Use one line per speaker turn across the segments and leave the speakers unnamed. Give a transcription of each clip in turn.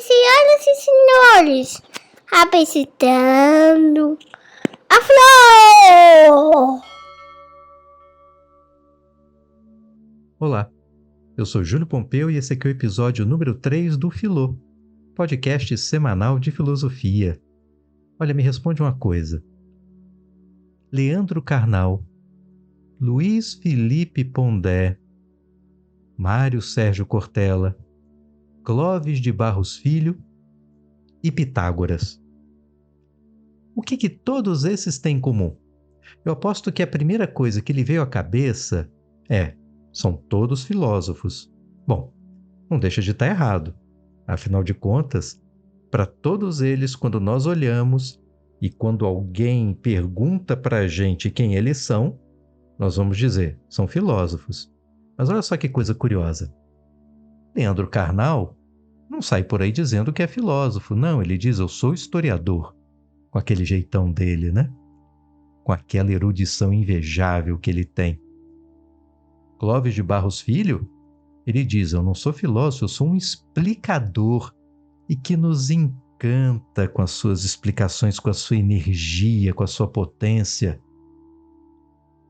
Senhoras e senhores, apresentando a Flor!
Olá, eu sou Júlio Pompeu e esse aqui é o episódio número 3 do Filô, podcast semanal de filosofia. Olha, me responde uma coisa. Leandro Carnal, Luiz Felipe Pondé, Mário Sérgio Cortella, Clóvis de Barros Filho e Pitágoras. O que todos esses têm em comum? Eu aposto que a primeira coisa que lhe veio à cabeça são todos filósofos. Bom, não deixa de estar errado. Afinal de contas, para todos eles, quando nós olhamos e quando alguém pergunta para a gente quem eles são, nós vamos dizer, são filósofos. Mas olha só que coisa curiosa. Leandro Carnal não sai por aí dizendo que é filósofo. Não, ele diz, eu sou historiador. Com aquele jeitão dele, né? Com aquela erudição invejável que ele tem. Clóvis de Barros Filho, ele diz, eu não sou filósofo, eu sou um explicador e que nos encanta com as suas explicações, com a sua energia, com a sua potência.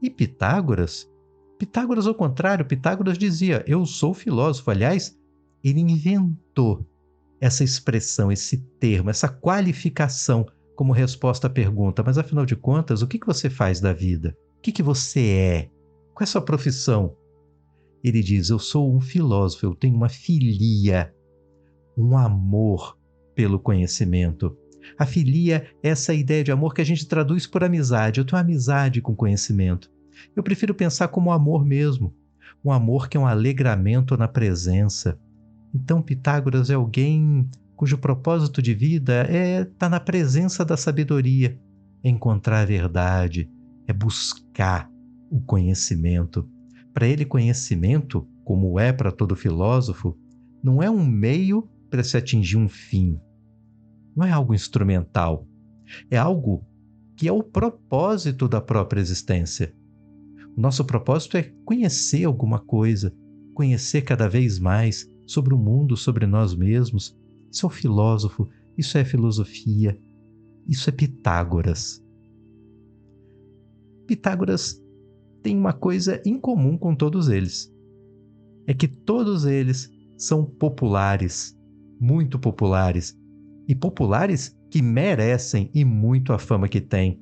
E Pitágoras? Pitágoras, ao contrário, Pitágoras dizia, eu sou filósofo. Aliás, ele inventou essa expressão, esse termo, essa qualificação como resposta à pergunta, mas afinal de contas, o que você faz da vida? O que você é? Qual é a sua profissão? Ele diz, eu sou um filósofo, eu tenho uma filia, um amor pelo conhecimento. A filia é essa ideia de amor que a gente traduz por amizade. Eu tenho amizade com conhecimento. Eu prefiro pensar como amor mesmo. Um amor que é um alegramento na presença. Então Pitágoras é alguém cujo propósito de vida é estar na presença da sabedoria, é encontrar a verdade, é buscar o conhecimento. Para ele, conhecimento, como é para todo filósofo, não é um meio para se atingir um fim. Não é algo instrumental. É algo que é o propósito da própria existência. O nosso propósito é conhecer alguma coisa, conhecer cada vez mais sobre o mundo, sobre nós mesmos. Isso é o filósofo, isso é filosofia, isso é Pitágoras. Pitágoras tem uma coisa em comum com todos eles. É que todos eles são populares, muito populares, e populares que merecem e muito a fama que têm.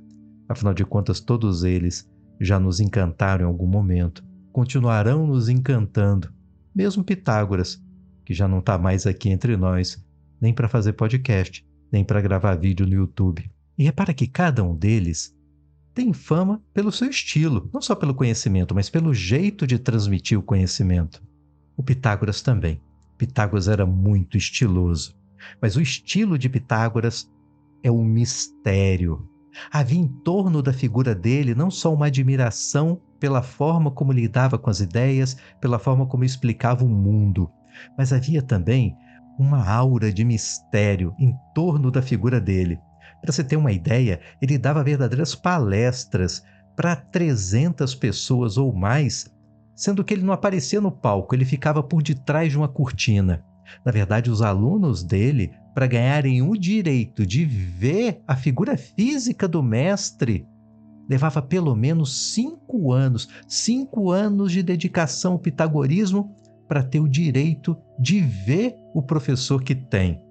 Afinal de contas, todos eles já nos encantaram em algum momento, continuarão nos encantando, mesmo Pitágoras, que já não está mais aqui entre nós, nem para fazer podcast, nem para gravar vídeo no YouTube. E repara que cada um deles tem fama pelo seu estilo, não só pelo conhecimento, mas pelo jeito de transmitir o conhecimento. O Pitágoras também. Pitágoras era muito estiloso, mas o estilo de Pitágoras é um mistério. Havia em torno da figura dele não só uma admiração pela forma como lidava com as ideias, pela forma como explicava o mundo, mas havia também uma aura de mistério em torno da figura dele. Para você ter uma ideia, ele dava verdadeiras palestras para 300 pessoas ou mais, sendo que ele não aparecia no palco, ele ficava por detrás de uma cortina. Na verdade, os alunos dele, para ganharem o direito de ver a figura física do mestre, levava pelo menos 5 anos de dedicação ao pitagorismo para ter o direito de ver o professor que tem.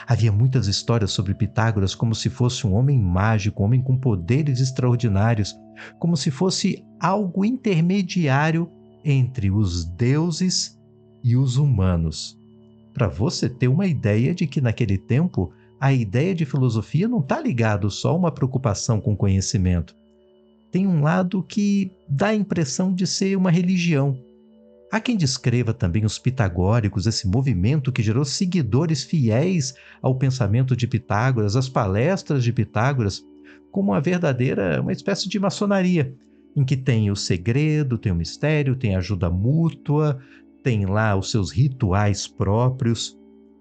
Havia muitas histórias sobre Pitágoras como se fosse um homem mágico, um homem com poderes extraordinários, como se fosse algo intermediário entre os deuses e os humanos. Para você ter uma ideia de que naquele tempo a ideia de filosofia não está ligada só a uma preocupação com conhecimento. Tem um lado que dá a impressão de ser uma religião. Há quem descreva também os pitagóricos, esse movimento que gerou seguidores fiéis ao pensamento de Pitágoras, às palestras de Pitágoras, como uma espécie de maçonaria, em que tem o segredo, tem o mistério, tem a ajuda mútua, tem lá os seus rituais próprios.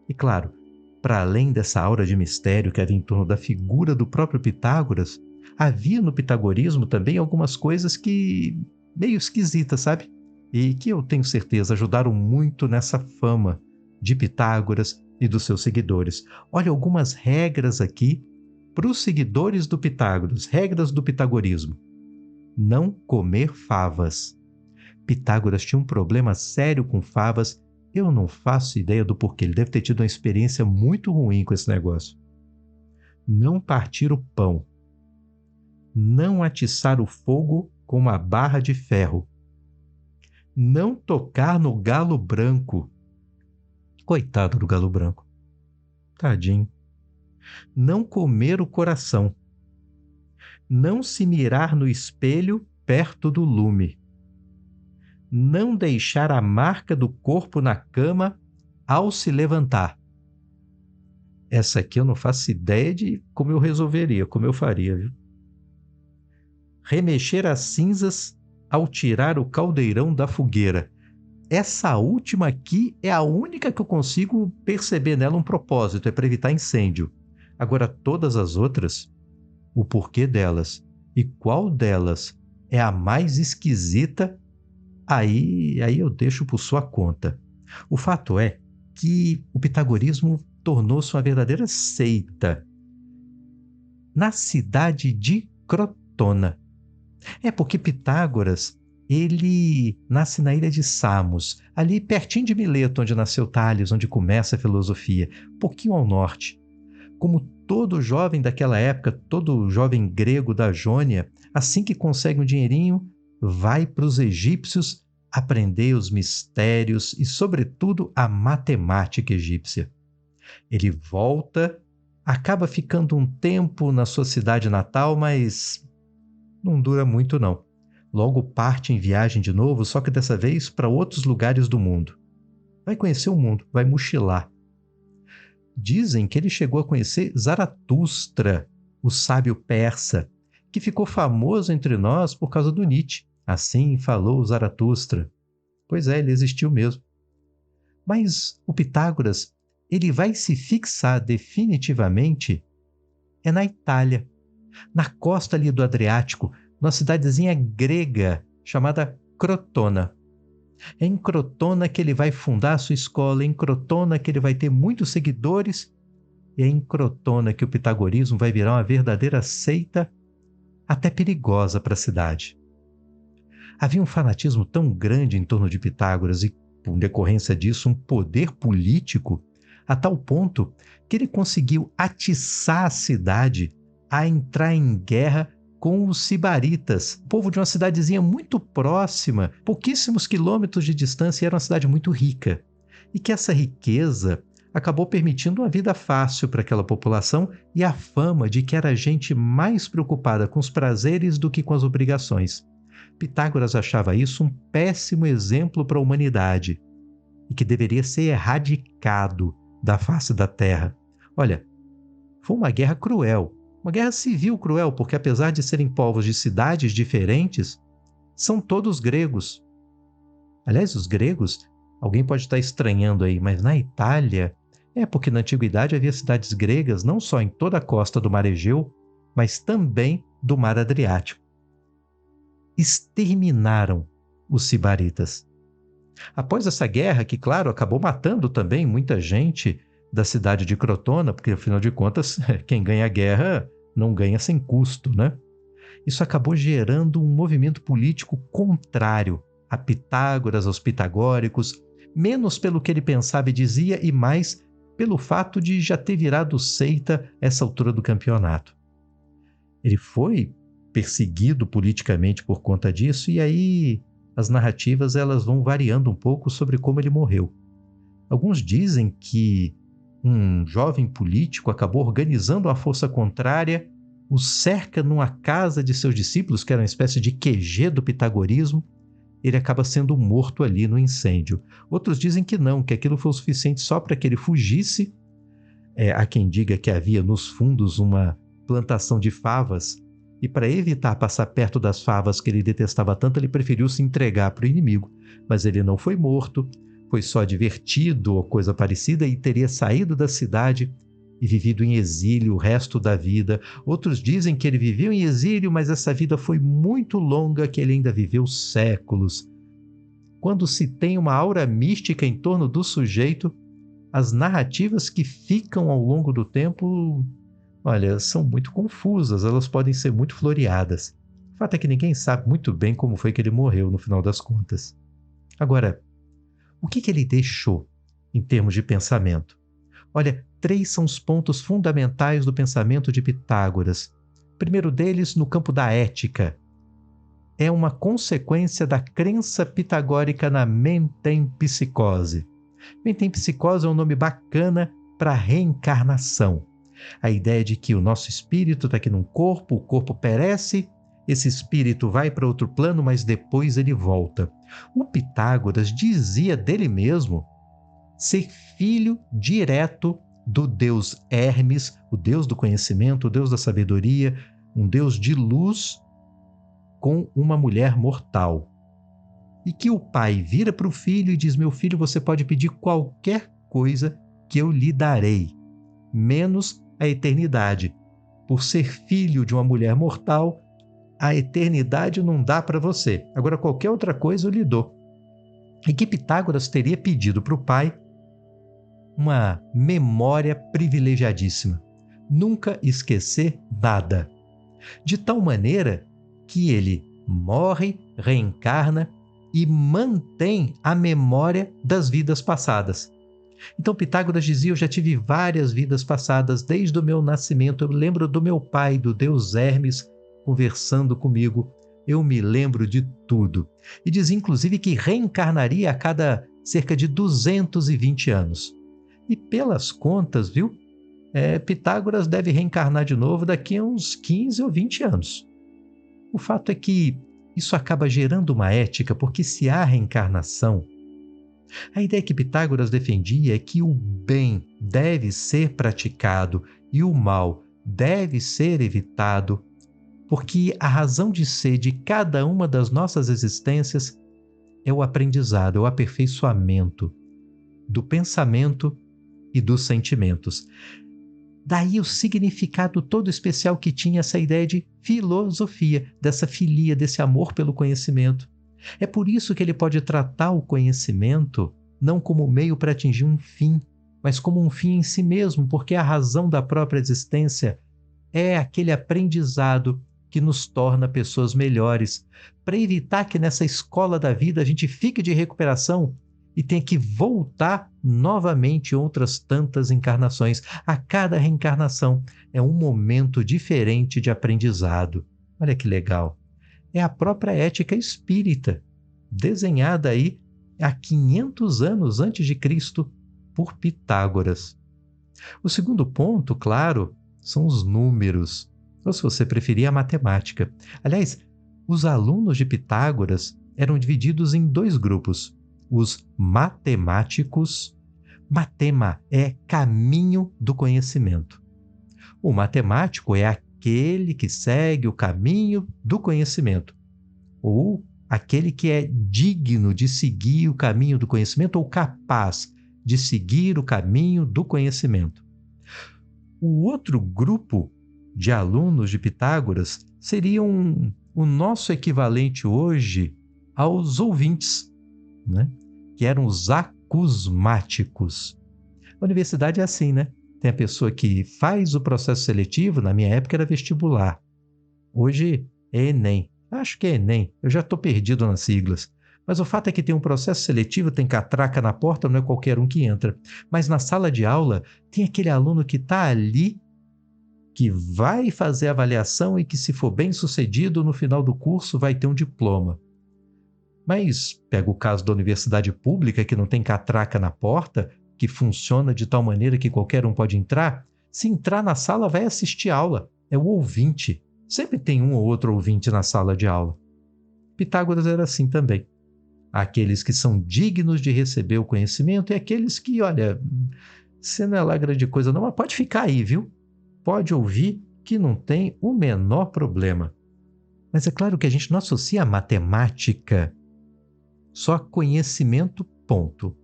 E claro, para além dessa aura de mistério que havia em torno da figura do próprio Pitágoras, havia no pitagorismo também algumas coisas que meio esquisitas, sabe? E que eu tenho certeza ajudaram muito nessa fama de Pitágoras e dos seus seguidores. Olha algumas regras aqui para os seguidores do Pitágoras, regras do pitagorismo. Não comer favas. Pitágoras tinha um problema sério com favas. Eu não faço ideia do porquê. Ele deve ter tido uma experiência muito ruim com esse negócio. Não partir o pão. Não atiçar o fogo com uma barra de ferro. Não tocar no galo branco. Coitado do galo branco. Tadinho. Não comer o coração. Não se mirar no espelho perto do lume. Não deixar a marca do corpo na cama ao se levantar. Essa aqui eu não faço ideia de como eu resolveria, como eu faria, viu? Remexer as cinzas ao tirar o caldeirão da fogueira. Essa última aqui é a única que eu consigo perceber nela um propósito, é para evitar incêndio. Agora, todas as outras, o porquê delas e qual delas é a mais esquisita, aí eu deixo por sua conta. O fato é que o pitagorismo tornou-se uma verdadeira seita na cidade de Crotona. É porque Pitágoras, ele nasce na ilha de Samos, ali pertinho de Mileto, onde nasceu Tales, onde começa a filosofia, um pouquinho ao norte. Como todo jovem daquela época, todo jovem grego da Jônia, assim que consegue um dinheirinho, vai para os egípcios aprender os mistérios e, sobretudo, a matemática egípcia. Ele volta, acaba ficando um tempo na sua cidade natal, mas não dura muito não. Logo parte em viagem de novo, só que dessa vez para outros lugares do mundo. Vai conhecer o mundo, vai mochilar. Dizem que ele chegou a conhecer Zaratustra, o sábio persa, que ficou famoso entre nós por causa do Nietzsche. Assim falou Zaratustra. Pois é, ele existiu mesmo. Mas o Pitágoras, ele vai se fixar definitivamente na Itália, na costa ali do Adriático, numa cidadezinha grega chamada Crotona. É em Crotona que ele vai fundar a sua escola, é em Crotona que ele vai ter muitos seguidores, e é em Crotona que o pitagorismo vai virar uma verdadeira seita, até perigosa para a cidade. Havia um fanatismo tão grande em torno de Pitágoras e, por decorrência disso, um poder político, a tal ponto que ele conseguiu atiçar a cidade a entrar em guerra com os sibaritas, povo de uma cidadezinha muito próxima, pouquíssimos quilômetros de distância, e era uma cidade muito rica. E que essa riqueza acabou permitindo uma vida fácil para aquela população e a fama de que era gente mais preocupada com os prazeres do que com as obrigações. Pitágoras achava isso um péssimo exemplo para a humanidade e que deveria ser erradicado da face da terra. Olha, foi uma guerra cruel, uma guerra civil cruel, porque apesar de serem povos de cidades diferentes, são todos gregos. Aliás, os gregos, alguém pode estar estranhando aí, mas na Itália, porque na antiguidade havia cidades gregas não só em toda a costa do Mar Egeu, mas também do Mar Adriático. Exterminaram os sibaritas. Após essa guerra, que claro, acabou matando também muita gente da cidade de Crotona, porque afinal de contas, quem ganha a guerra não ganha sem custo, né? Isso acabou gerando um movimento político contrário a Pitágoras, aos pitagóricos, menos pelo que ele pensava e dizia e mais pelo fato de já ter virado seita essa altura do campeonato. Ele foi perseguido politicamente por conta disso, e aí as narrativas elas vão variando um pouco sobre como ele morreu. Alguns dizem que um jovem político acabou organizando uma força contrária, o cerca numa casa de seus discípulos, que era uma espécie de QG do pitagorismo, ele acaba sendo morto ali no incêndio. Outros dizem que não, que aquilo foi o suficiente só para que ele fugisse. Há quem diga que havia nos fundos uma plantação de favas, e para evitar passar perto das favas que ele detestava tanto, ele preferiu se entregar para o inimigo. Mas ele não foi morto, foi só divertido ou coisa parecida e teria saído da cidade e vivido em exílio o resto da vida. Outros dizem que ele viveu em exílio, mas essa vida foi muito longa, que ele ainda viveu séculos. Quando se tem uma aura mística em torno do sujeito, as narrativas que ficam ao longo do tempo, olha, são muito confusas, elas podem ser muito floreadas. O fato é que ninguém sabe muito bem como foi que ele morreu no final das contas. Agora, o que ele deixou em termos de pensamento? Olha, 3 são os pontos fundamentais do pensamento de Pitágoras. O primeiro deles, no campo da ética, é uma consequência da crença pitagórica na metempsicose. Metempsicose é um nome bacana para reencarnação. A ideia de que o nosso espírito está aqui num corpo, o corpo perece, esse espírito vai para outro plano, mas depois ele volta. O Pitágoras dizia dele mesmo ser filho direto do deus Hermes, o deus do conhecimento, o deus da sabedoria, um deus de luz com uma mulher mortal. E que o pai vira para o filho e diz: meu filho, você pode pedir qualquer coisa que eu lhe darei, menos a eternidade. Por ser filho de uma mulher mortal, a eternidade não dá para você. Agora, qualquer outra coisa eu lhe dou. E que Pitágoras teria pedido para o pai uma memória privilegiadíssima. Nunca esquecer nada. De tal maneira que ele morre, reencarna e mantém a memória das vidas passadas. Então Pitágoras dizia: eu já tive várias vidas passadas desde o meu nascimento. Eu lembro do meu pai, do deus Hermes, conversando comigo. Eu me lembro de tudo. E diz inclusive que reencarnaria a cada cerca de 220 anos. E pelas contas, viu? Pitágoras deve reencarnar de novo daqui a uns 15 ou 20 anos. O fato é que isso acaba gerando uma ética, porque se há reencarnação, a ideia que Pitágoras defendia é que o bem deve ser praticado e o mal deve ser evitado, porque a razão de ser de cada uma das nossas existências é o aprendizado, é o aperfeiçoamento do pensamento e dos sentimentos. Daí o significado todo especial que tinha essa ideia de filosofia, dessa filia, desse amor pelo conhecimento. É por isso que ele pode tratar o conhecimento não como meio para atingir um fim, mas como um fim em si mesmo, porque a razão da própria existência é aquele aprendizado que nos torna pessoas melhores, para evitar que nessa escola da vida a gente fique de recuperação e tenha que voltar novamente outras tantas encarnações. A cada reencarnação é um momento diferente de aprendizado. Olha que legal. É a própria ética espírita, desenhada aí há 500 anos antes de Cristo por Pitágoras. O segundo ponto, claro, são os números, ou se você preferir, a matemática. Aliás, os alunos de Pitágoras eram divididos em 2 grupos. Os matemáticos. Matema é caminho do conhecimento. O matemático é aquele que segue o caminho do conhecimento, ou aquele que é digno de seguir o caminho do conhecimento, ou capaz de seguir o caminho do conhecimento. O outro grupo de alunos de Pitágoras seriam o nosso equivalente hoje aos ouvintes, né? Que eram os acusmáticos. A universidade é assim, né? Tem a pessoa que faz o processo seletivo, na minha época era vestibular. Hoje é Enem. Acho que é Enem, eu já estou perdido nas siglas. Mas o fato é que tem um processo seletivo, tem catraca na porta, não é qualquer um que entra. Mas na sala de aula tem aquele aluno que está ali, que vai fazer a avaliação e que, se for bem sucedido, no final do curso vai ter um diploma. Mas pega o caso da universidade pública, que não tem catraca na porta, que funciona de tal maneira que qualquer um pode entrar. Se entrar na sala, vai assistir aula. É o ouvinte. Sempre tem um ou outro ouvinte na sala de aula. Pitágoras era assim também. Aqueles que são dignos de receber o conhecimento e aqueles que, olha, você não é lá grande coisa não, mas pode ficar aí, viu? Pode ouvir que não tem o menor problema. Mas é claro que a gente não associa a matemática só a conhecimento, ponto.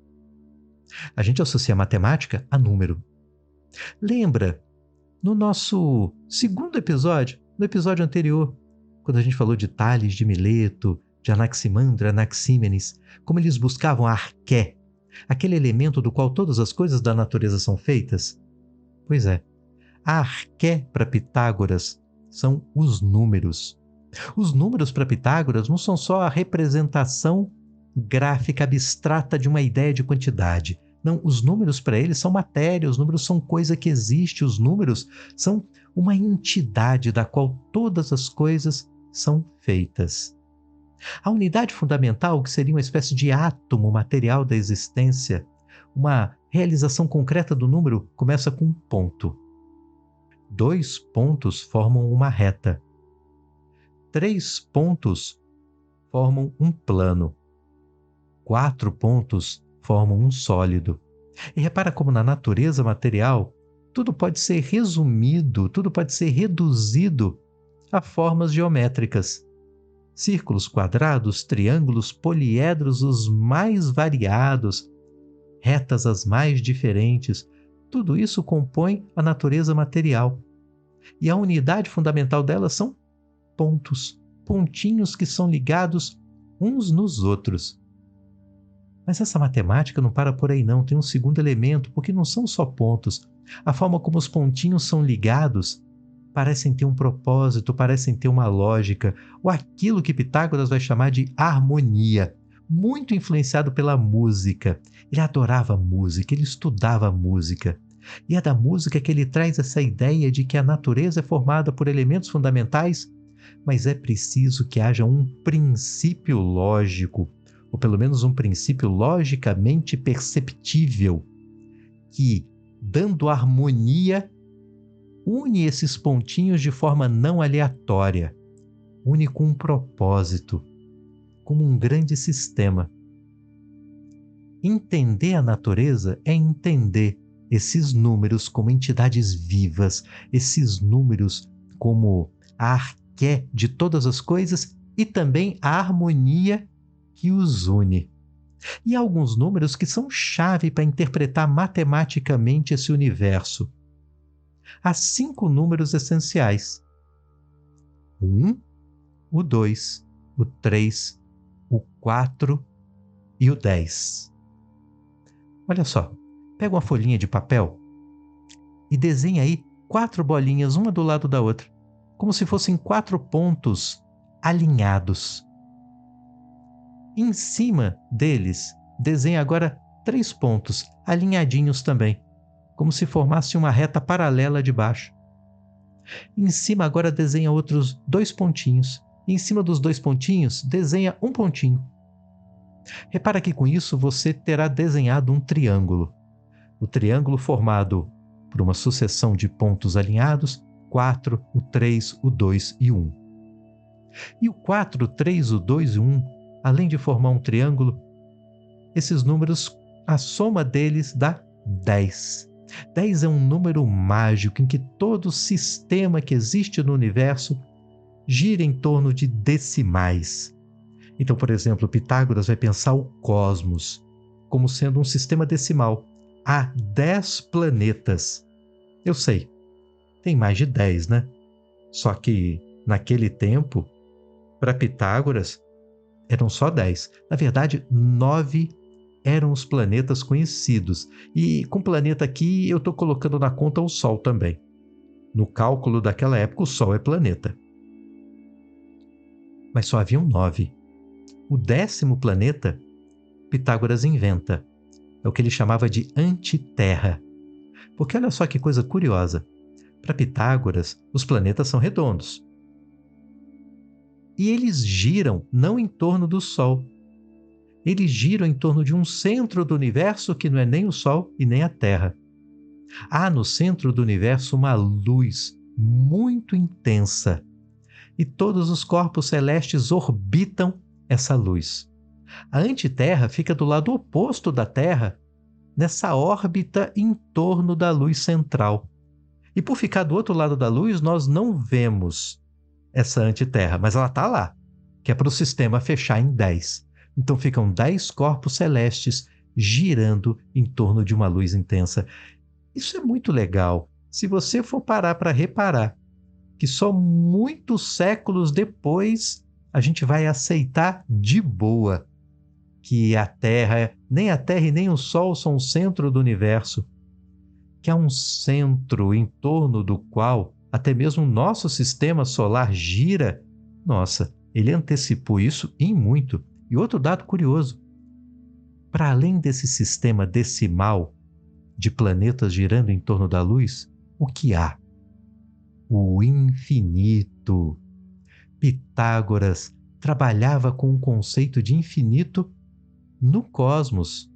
A gente associa a matemática a número. Lembra, no nosso segundo episódio, no episódio anterior, quando a gente falou de Tales de Mileto, de Anaximandro, Anaxímenes, como eles buscavam a arqué, Aquele elemento do qual todas as coisas da natureza são feitas? Pois é, a arqué para Pitágoras são os números. Os números para Pitágoras não são só a representação gráfica abstrata de uma ideia de quantidade. Não, os números para ele são matéria, os números são coisa que existe, os números são uma entidade da qual todas as coisas são feitas. A unidade fundamental, que seria uma espécie de átomo material da existência, uma realização concreta do número, começa com um ponto. 2 pontos formam uma reta. 3 pontos formam um plano. 4 pontos formam um sólido. E repara como na natureza material, tudo pode ser resumido, tudo pode ser reduzido a formas geométricas. Círculos, quadrados, triângulos, poliedros os mais variados, retas as mais diferentes, tudo isso compõe a natureza material. E a unidade fundamental delas são pontos, pontinhos que são ligados uns nos outros. Mas essa matemática não para por aí não, tem um segundo elemento, porque não são só pontos. A forma como os pontinhos são ligados parecem ter um propósito, parecem ter uma lógica, ou aquilo que Pitágoras vai chamar de harmonia, muito influenciado pela música. Ele adorava música, ele estudava música. E é da música que ele traz essa ideia de que a natureza é formada por elementos fundamentais, mas é preciso que haja um princípio lógico, ou pelo menos um princípio logicamente perceptível, que, dando harmonia, une esses pontinhos de forma não aleatória, une com um propósito, como um grande sistema. Entender a natureza é entender esses números como entidades vivas, esses números como a arqué de todas as coisas e também a harmonia que os une. E há alguns números que são chave para interpretar matematicamente esse universo. Há 5 números essenciais: o 1, o 2, o 3, o 4 e o 10. Olha só, pega uma folhinha de papel e desenha aí 4 bolinhas, uma do lado da outra, como se fossem 4 pontos alinhados. Em cima deles, desenha agora 3 pontos alinhadinhos também, como se formasse uma reta paralela de baixo. Em cima agora desenha outros 2 pontinhos. E em cima dos 2 pontinhos, desenha um pontinho. Repara que com isso você terá desenhado um triângulo. O triângulo formado por uma sucessão de pontos alinhados, 4, o 3, o 2 e o 1. E o 4, o 3, o 2 e o 1, além de formar um triângulo, esses números, a soma deles dá 10. 10 é um número mágico em que todo sistema que existe no universo gira em torno de decimais. Então, por exemplo, Pitágoras vai pensar o cosmos como sendo um sistema decimal. Há 10 planetas. Eu sei, tem mais de 10, né? Só que, naquele tempo, para Pitágoras, eram só 10. Na verdade, 9 eram os planetas conhecidos. E com planeta aqui, eu estou colocando na conta o Sol também. No cálculo daquela época, o Sol é planeta. Mas só haviam 9. O 10º planeta, Pitágoras inventa. É o que ele chamava de antiterra. Porque olha só que coisa curiosa. Para Pitágoras, os planetas são redondos. E eles giram não em torno do Sol. Eles giram em torno de um centro do universo que não é nem o Sol e nem a Terra. Há no centro do universo uma luz muito intensa. E todos os corpos celestes orbitam essa luz. A antiterra fica do lado oposto da Terra, nessa órbita em torno da luz central. E por ficar do outro lado da luz, nós não vemos essa antiterra, mas ela está lá, que é para o sistema fechar em 10. Então ficam 10 corpos celestes girando em torno de uma luz intensa. Isso é muito legal. Se você for parar para reparar que só muitos séculos depois a gente vai aceitar de boa. que nem a Terra e nem o Sol são o centro do universo, que há um centro em torno do qual até mesmo o nosso sistema solar gira. Nossa, ele antecipou isso em muito. E outro dado curioso, para além desse sistema decimal de planetas girando em torno da luz, o que há? O infinito. Pitágoras trabalhava com o conceito de infinito no cosmos.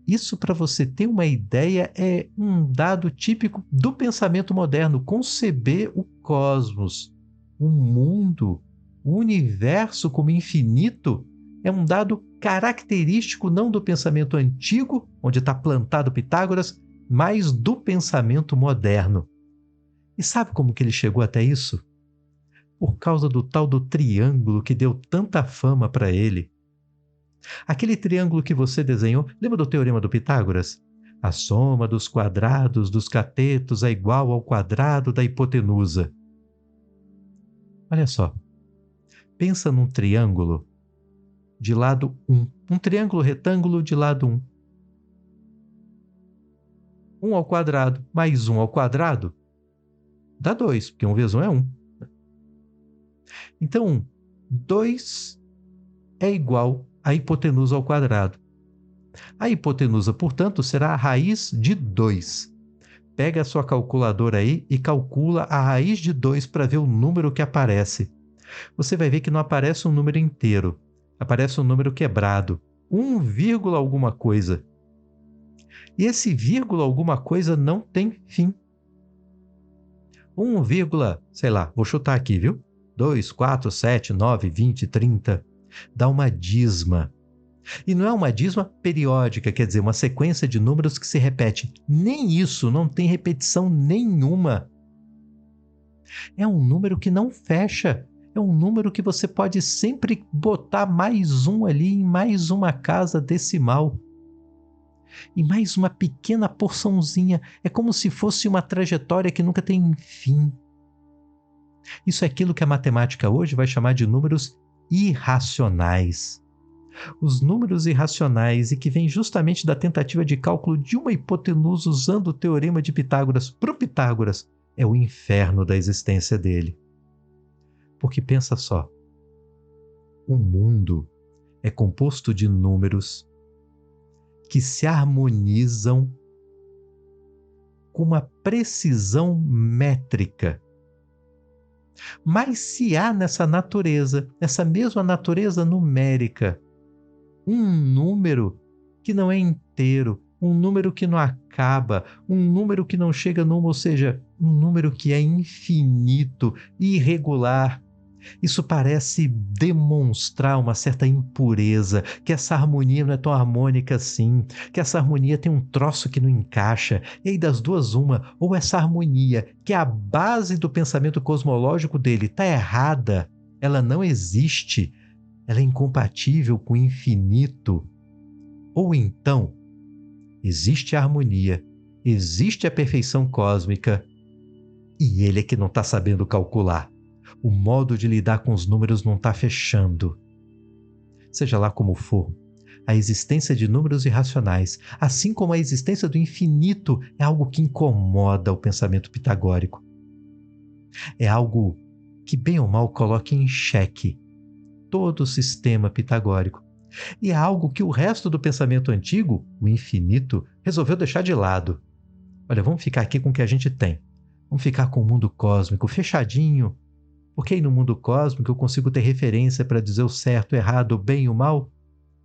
Isso, para você ter uma ideia, é um dado típico do pensamento moderno. Conceber o cosmos, o mundo, o universo como infinito é um dado característico não do pensamento antigo, onde está plantado Pitágoras, mas do pensamento moderno. E sabe como que ele chegou até isso? Por causa do tal do triângulo que deu tanta fama para ele. Aquele triângulo que você desenhou, lembra do teorema do Pitágoras? A soma dos quadrados dos catetos é igual ao quadrado da hipotenusa. Olha só, pensa num triângulo de lado 1, um triângulo retângulo de lado 1. 1 ao quadrado mais 1 ao quadrado dá 2, porque 1 vezes 1 é 1. Então, 2 é igual a hipotenusa ao quadrado. A hipotenusa, portanto, será a raiz de 2. Pega a sua calculadora aí e calcula a raiz de 2 para ver o número que aparece. Você vai ver que não aparece um número inteiro, aparece um número quebrado, 1, alguma coisa. E esse vírgula alguma coisa não tem fim. 1, sei lá, vou chutar aqui, viu? 2, 4, 7, 9, 20, 30... dá uma dízima. E não é uma dízima periódica, quer dizer, uma sequência de números que se repete. Nem isso, não tem repetição nenhuma. É um número que não fecha. É um número que você pode sempre botar mais um ali em mais uma casa decimal. E mais uma pequena porçãozinha. É como se fosse uma trajetória que nunca tem fim. Isso é aquilo que a matemática hoje vai chamar de números irracionais. Os números irracionais, e que vêm justamente da tentativa de cálculo de uma hipotenusa usando o teorema de Pitágoras para o Pitágoras, é o inferno da existência dele. Porque pensa só, o mundo é composto de números que se harmonizam com uma precisão métrica. Mas se há nessa natureza, nessa mesma natureza numérica, um número que não é inteiro, um número que não acaba, um número que não chega numa, ou seja, um número que é infinito, irregular, isso parece demonstrar uma certa impureza, que essa harmonia não é tão harmônica assim, que essa harmonia tem um troço que não encaixa, e aí das duas uma, ou essa harmonia, que é a base do pensamento cosmológico dele, está errada, ela não existe, ela é incompatível com o infinito, ou então, existe a harmonia, existe a perfeição cósmica, e ele é que não está sabendo calcular. O modo de lidar com os números não está fechando. Seja lá como for, a existência de números irracionais, assim como a existência do infinito, é algo que incomoda o pensamento pitagórico. É algo que, bem ou mal, coloca em xeque todo o sistema pitagórico. E é algo que o resto do pensamento antigo, o infinito, resolveu deixar de lado. Olha, vamos ficar aqui com o que a gente tem. Vamos ficar com o mundo cósmico fechadinho, porque aí no mundo cósmico eu consigo ter referência para dizer o certo, o errado, o bem e o mal,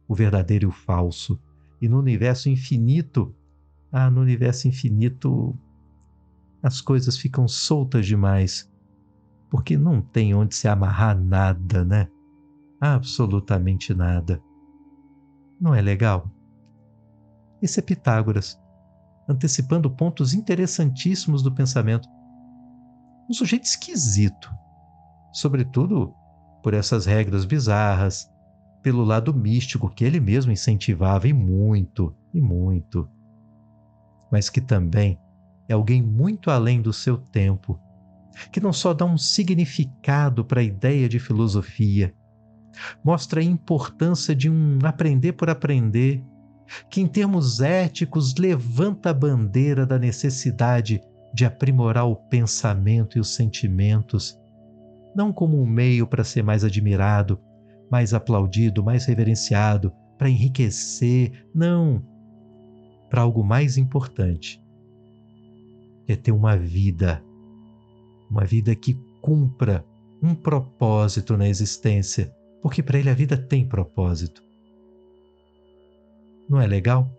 o verdadeiro e o falso. E no universo infinito, no universo infinito as coisas ficam soltas demais, porque não tem onde se amarrar nada, né? Absolutamente nada. Não é legal? Esse é Pitágoras, antecipando pontos interessantíssimos do pensamento. Um sujeito esquisito, sobretudo por essas regras bizarras, pelo lado místico que ele mesmo incentivava e muito, mas que também é alguém muito além do seu tempo, que não só dá um significado para a ideia de filosofia, Mostra a importância de um aprender por aprender, que em termos éticos levanta a bandeira da necessidade de aprimorar o pensamento e os sentimentos, não como um meio para ser mais admirado, mais aplaudido, mais reverenciado, para enriquecer, não, para algo mais importante, que é ter uma vida que cumpra um propósito na existência, porque para ele a vida tem propósito. Não é legal?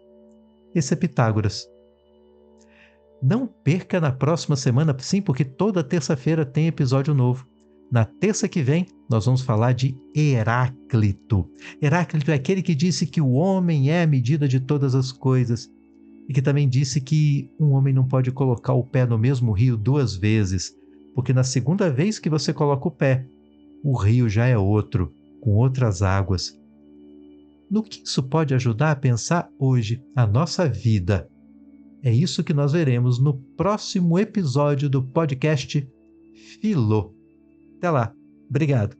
Esse é Pitágoras. Não perca na próxima semana, sim, porque toda terça-feira tem episódio novo. Na terça que vem, nós vamos falar de Heráclito. Heráclito é aquele que disse que o homem é a medida de todas as coisas e que também disse que um homem não pode colocar o pé no mesmo rio 2 vezes, porque na segunda vez que você coloca o pé, o rio já é outro, com outras águas. No que isso pode ajudar a pensar hoje a nossa vida? É isso que nós veremos no próximo episódio do podcast Filô. Até lá. Obrigado.